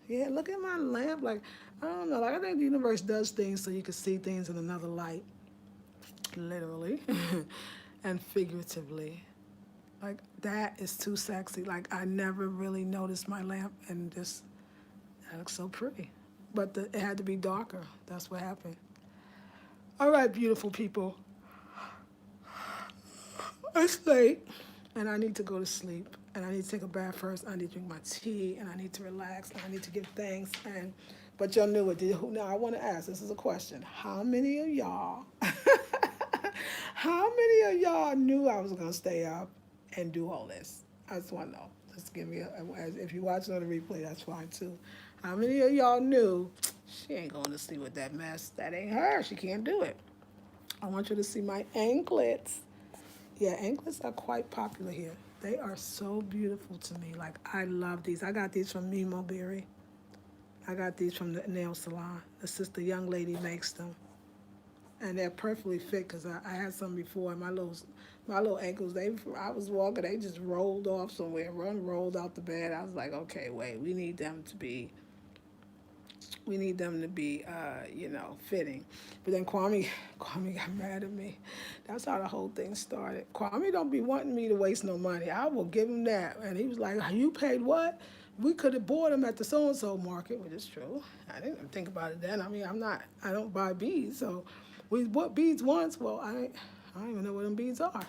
Speaker 1: Yeah, look at my lamp. Like, I don't know. Like, I think the universe does things so you can see things in another light, literally and figuratively. Like, that is too sexy. Like, I never really noticed my lamp, and that looks so pretty. But it had to be darker. That's what happened. All right, beautiful people. It's late, and I need to go to sleep. And I need to take a bath first. I need to drink my tea, and I need to relax, and I need to give thanks. But y'all knew it. Now I want to ask. This is a question. How many of y'all? How many of y'all knew I was gonna stay up and do all this? I just want to know. Just give me if you're watching on the replay, that's fine too. How many of y'all knew she ain't going to sleep with that mess? That ain't her. She can't do it. I want you to see my anklets. Yeah, anklets are quite popular here. They are so beautiful to me. Like, I love these. I got these from Mimo Berry. I got these from the nail salon. The young lady makes them. And they're perfectly fit because I had some before. And my little ankles, I was walking, they just rolled off somewhere, rolled out the bed. I was like, okay, wait, we need them to be, fitting. But then Kwame got mad at me. That's how the whole thing started. Kwame don't be wanting me to waste no money. I will give him that. And he was like, you paid what? We could have bought them at the so-and-so market, which is true. I didn't think about it then. I mean, I don't buy beads. So we bought beads once. Well, I don't even know what them beads are.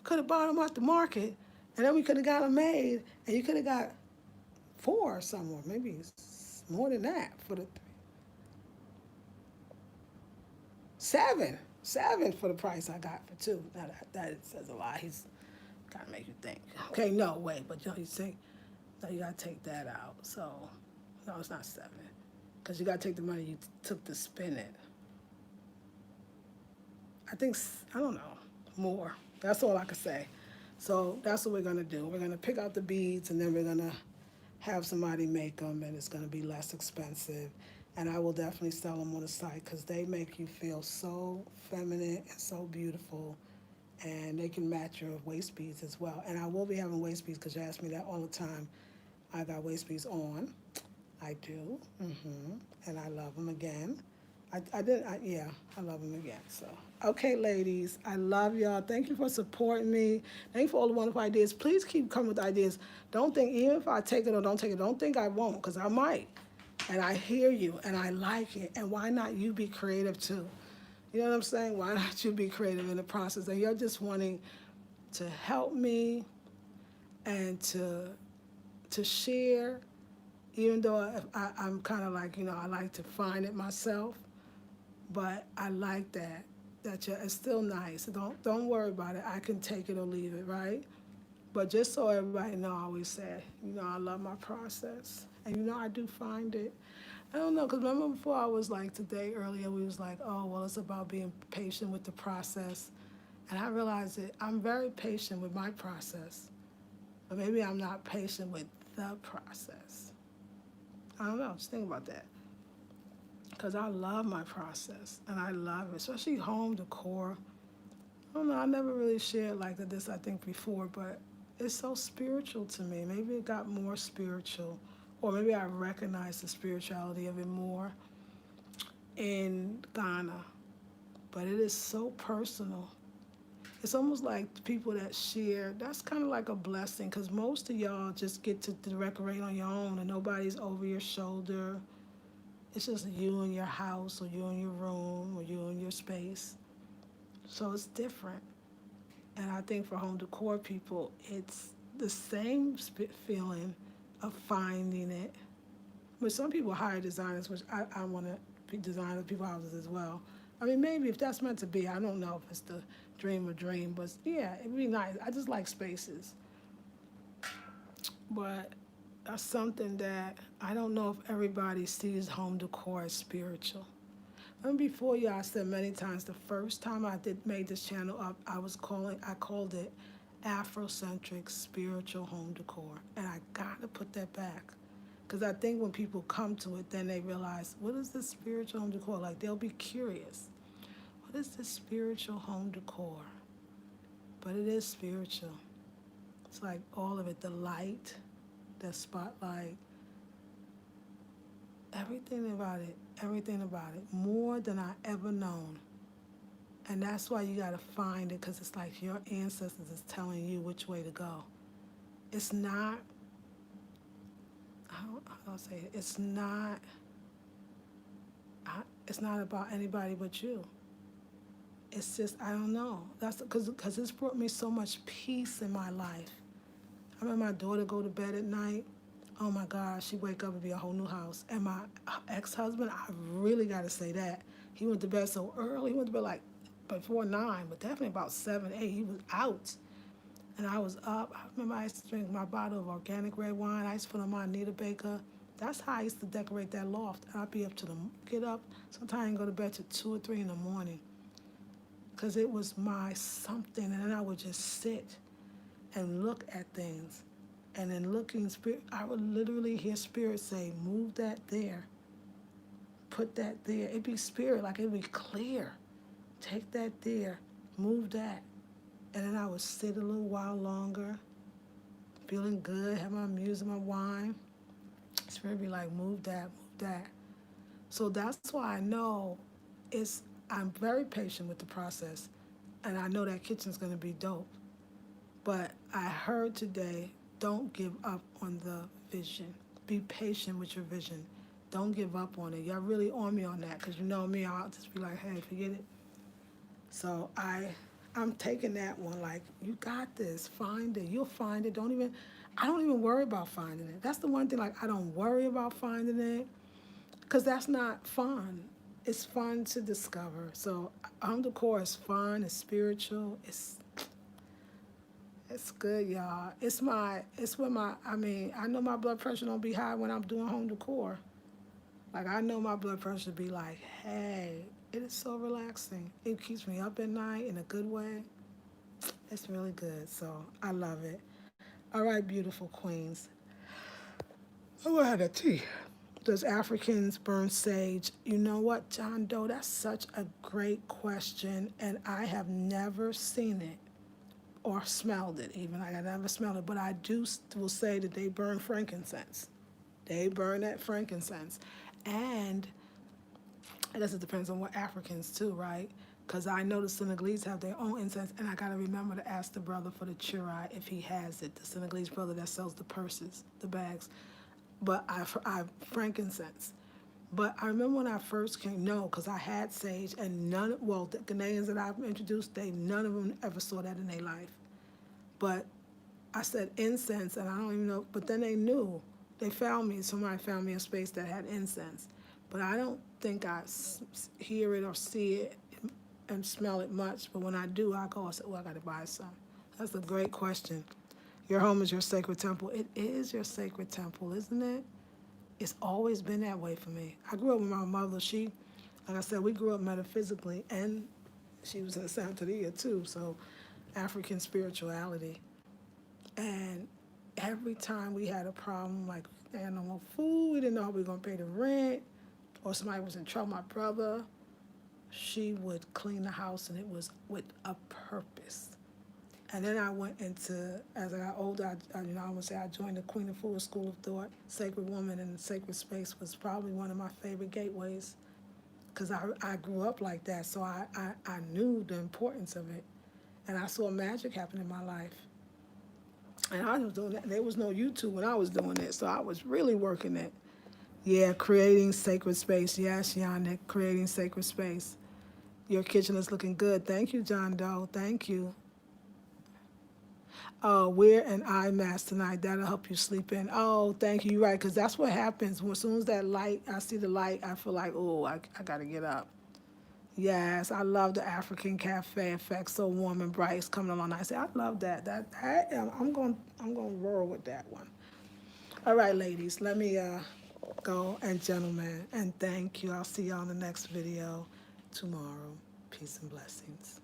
Speaker 1: Could have bought them at the market, and then we could have got them made, and you could have got 4 somewhere, maybe more than that for the 7 for the price I got for 2. Now that says a lot. He's gotta make you think. Okay, no, wait, but you think, no, you gotta take that out. So, no, it's not 7, because you gotta take the money you took to spin it. I don't know, more. That's all I can say. So that's what we're gonna do. We're gonna pick out the beads, and then we're gonna have somebody make them, and it's gonna be less expensive. And I will definitely sell them on the site because they make you feel so feminine and so beautiful, and they can match your waist beads as well. And I will be having waist beads because you ask me that all the time. I got waist beads on. I do. And I love them again. I love them again. So, okay, ladies, I love y'all. Thank you for supporting me. Thank you for all the wonderful ideas. Please keep coming with ideas. Don't think, even if I take it or don't take it, don't think I won't, because I might. And I hear you, and I like it. And why not you be creative too? You know what I'm saying? Why not you be creative in the process? And you're just wanting to help me and to share, even though I'm kind of like, I like to find it myself. But I like that it's still nice. Don't worry about it. I can take it or leave it, right? But just so everybody know, I always say, I love my process. And I do find it. I don't know, because remember before I was like today earlier, we was like, oh, well, it's about being patient with the process. And I realized that I'm very patient with my process. But maybe I'm not patient with the process. I don't know, just think about that. Because I love my process, and I love it, especially home decor. I don't know, I never really shared like this, I think, before, but it's so spiritual to me. Maybe it got more spiritual, or maybe I recognize the spirituality of it more in Ghana. But it is so personal. It's almost like the people that share, that's kind of like a blessing, because most of y'all just get to decorate on your own, and nobody's over your shoulder. It's just you in your house, or you in your room, or you in your space. So it's different. And I think for home decor people, it's the same feeling of finding it. But some people hire designers, which I want to design other people's houses as well. I mean, maybe if that's meant to be, I don't know if it's the dream of dream, but yeah, it'd be nice. I just like spaces. But that's something that I don't know if everybody sees home decor as spiritual. And before you, I said many times, the first time I made this channel up, I called it Afrocentric Spiritual Home Decor. And I gotta put that back. Because I think when people come to it, then they realize, what is this spiritual home decor? Like, they'll be curious. What is this spiritual home decor? But it is spiritual. It's like all of it, the light, the spotlight, everything about it, more than I ever known. And that's why you gotta find it, because it's like your ancestors is telling you which way to go. It's not, how do I say it? It's not about anybody but you. It's just, I don't know. That's because it's brought me so much peace in my life. I remember my daughter go to bed at night. Oh my gosh, she wake up and be a whole new house. And my ex-husband, I really got to say that. He went to bed so early. He went to bed like before 9, but definitely about 7, 8. He was out. And I was up. I remember I used to drink my bottle of organic red wine. I used to put on my Anita Baker. That's how I used to decorate that loft. I'd be up to get up, sometimes and go to bed to 2 or 3 in the morning. Because it was my something. And then I would just sit and look at things. And then looking, I would literally hear spirit say, move that there. Put that there. It'd be spirit, like it'd be clear. Take that there. Move that. And then I would sit a little while longer, feeling good, have my music, my wine. Spirit be like, move that, move that. So that's why I know I'm very patient with the process. And I know that kitchen's gonna be dope. But I heard today, don't give up on the vision. Be patient with your vision. Don't give up on it. Y'all really on me on that, because you know me, I'll just be like, hey, forget it. So I'm taking that one, like, you got this, find it. You'll find it. I don't even worry about finding it. That's the one thing, like, I don't worry about finding it, because that's not fun. It's fun to discover. So home decor is fun, it's spiritual, it's good, y'all. I know my blood pressure don't be high when I'm doing home decor. Like, I know my blood pressure be like, hey, it is so relaxing. It keeps me up at night in a good way. It's really good, so I love it. All right, beautiful queens. Oh, I had a tea. Does Africans burn sage? You know what, John Doe, that's such a great question, and I have never seen it or smelled it even. Like, I never smelled it, but I will say that they burn frankincense. They burn that frankincense. And I guess it depends on what Africans too, right? Because I know the Senegalese have their own incense, and I got to remember to ask the brother for the chirai if he has it, the Senegalese brother that sells the purses, the bags. But I frankincense. But I remember when I first came, no, because I had sage, and the Ghanaians that I've introduced, none of them ever saw that in their life. But I said incense, and I don't even know, but then they knew. Somebody found me a space that had incense. but I don't think I hear it or see it and smell it much. But when I do, I go and say, "Oh, I got to buy some." That's a great question. Your home is your sacred temple. It is your sacred temple, isn't it? It's always been that way for me. I grew up with my mother. She, like I said, we grew up metaphysically, and she was in Santeria too. So, African spirituality. And every time we had a problem, like they had no more food, we didn't know how we were gonna pay the rent, or somebody was in trouble, my brother, she would clean the house, and it was with a purpose. And then I went into, as I got older, I would say I joined the Queen of Food School of Thought. Sacred Woman and Sacred Space was probably one of my favorite gateways because I grew up like that, so I knew the importance of it. And I saw magic happen in my life. And I was doing that. There was no YouTube when I was doing it, so I was really working it. Yeah, creating sacred space. Yes, Yannick, creating sacred space. Your kitchen is looking good. Thank you, John Doe. Thank you. Oh, wear an eye mask tonight. That'll help you sleep in. Oh, thank you. You're right, because that's what happens. As soon as that light, I see the light, I feel like, oh, I got to get up. Yes, I love the African cafe effect. So warm and bright. It's coming along. I say, I love that. I'm going to roll with that one. All right, ladies, let me go, and gentlemen, and thank you. I'll see you on the next video tomorrow. Peace and blessings.